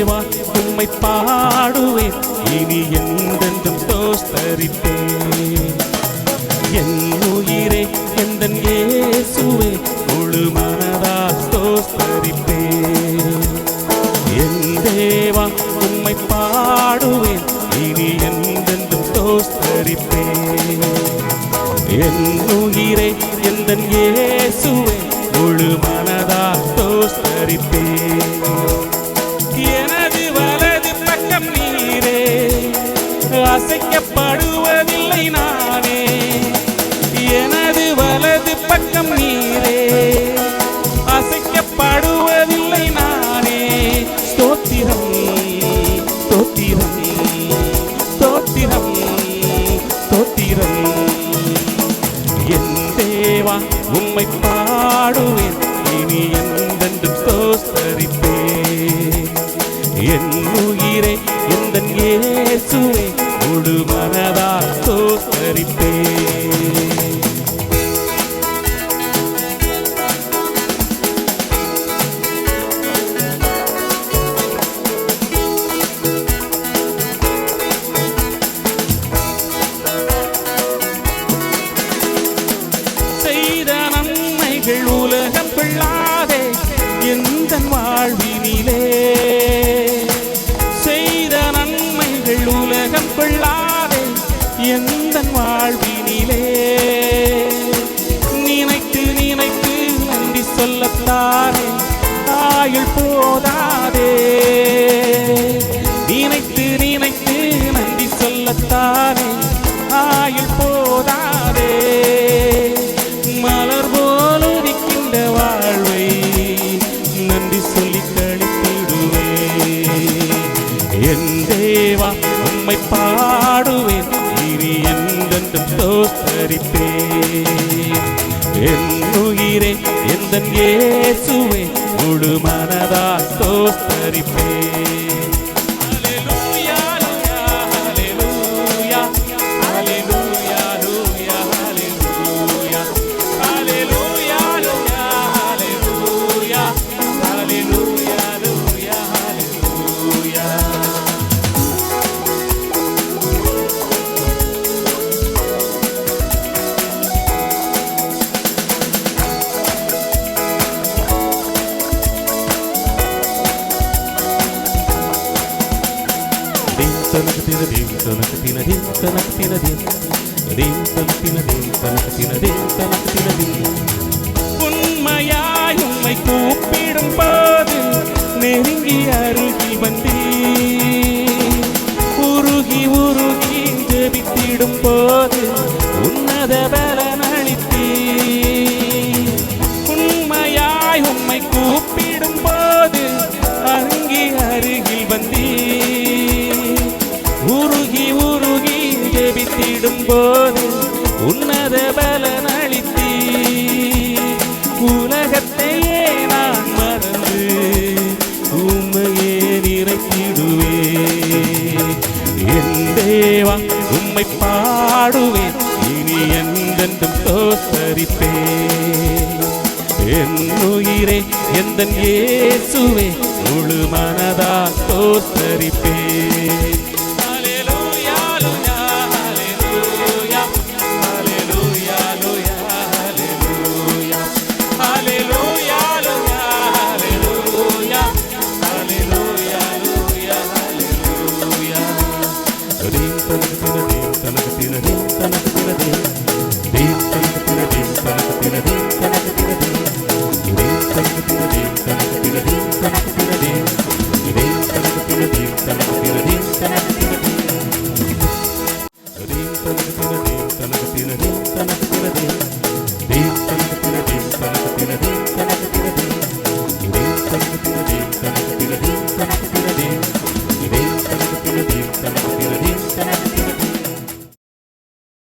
தேவா உம்மை பாடுவேன், இனி என்றென்றும் ஸ்தோத்தரிப்பேன். என் உயிரே எந்தன் இயேசுவே முழு மனதால் ஸ்தோத்தரிப்பேன். என் தேவா உம்மை பாடுவேன், இனி என்றென்றும் ஸ்தோத்தரிப்பேன். என் உயிரே எந்தன் இயேசுவே முழு மனதால் ஸ்தோத்தரிப்பேன். எனது வலது பக்கம் நீரே, அசைக்கப்படுவதில்லை நானே. எனது வலது பக்கம் நீரே, அசைக்கப்படுவதில்லை நானே. ஸ்தோத்திரம் ஸ்தோத்திரம் ஸ்தோத்திரம் ஸ்தோத்திரம். என் தேவா உம்மை பாடுவேன், இனி என்றென்றும் ஸ்தோத்தரிப்பேன். என் உயிரே எந்தன் இயேசுவே முழு மனதால் ஸ்தோத்தரிப்பேன். செய்த நன்மைகள் உலகம் கொள்ளாதே எந்தன் வாழ்வினிலே. செய்த நன்மைகள் உலகம் கொள்ளாதே எந்தன் வாழ்வினிலே. நினைத்து நினைத்து நன்றி சொல்லத்தானே ஆயுள் போதாதே. நினைத்து நினைத்து நன்றி சொல்லத்தானே ஆயுள் போதாதே. மலர் போல் இருக்கின்ற வாழ்வை நன்றி சொல்லி கழித்திடுவேன். என் தேவா உம்மை பாடுவேன், இனி என்றென்றும் ஸ்தோத்தரிப்பேன். என் உயிரே எந்தன் இயேசுவே முழு மனதால் ஸ்தோத்தரிப்பேன். உண்மையாய் உம்மை கூப்பிடும் போது நெருங்கி அருகி வந்தீர். உருகி உருகி ஜெபித்திடும் போது உன்னத பலன் அளித்தீர். உண்மையாய் உம்மை கூப்பிடும் போது அருகி அருகில் வந்தீர். உருகி உருகி ஜெபித்திடும் போது உன்னத பலன் அளித்தீர். உலகத்தையே நான் மறந்து உம்மையே நிறைத்திடுவேன். என் தேவா உம்மை பாடுவேன், இனி என்றென்றும் ஸ்தோத்தரிப்பேன். என் உயிரே எந்தன் இயேசுவே முழு மனதால் ஸ்தோத்தரிப்பேன். Thank you.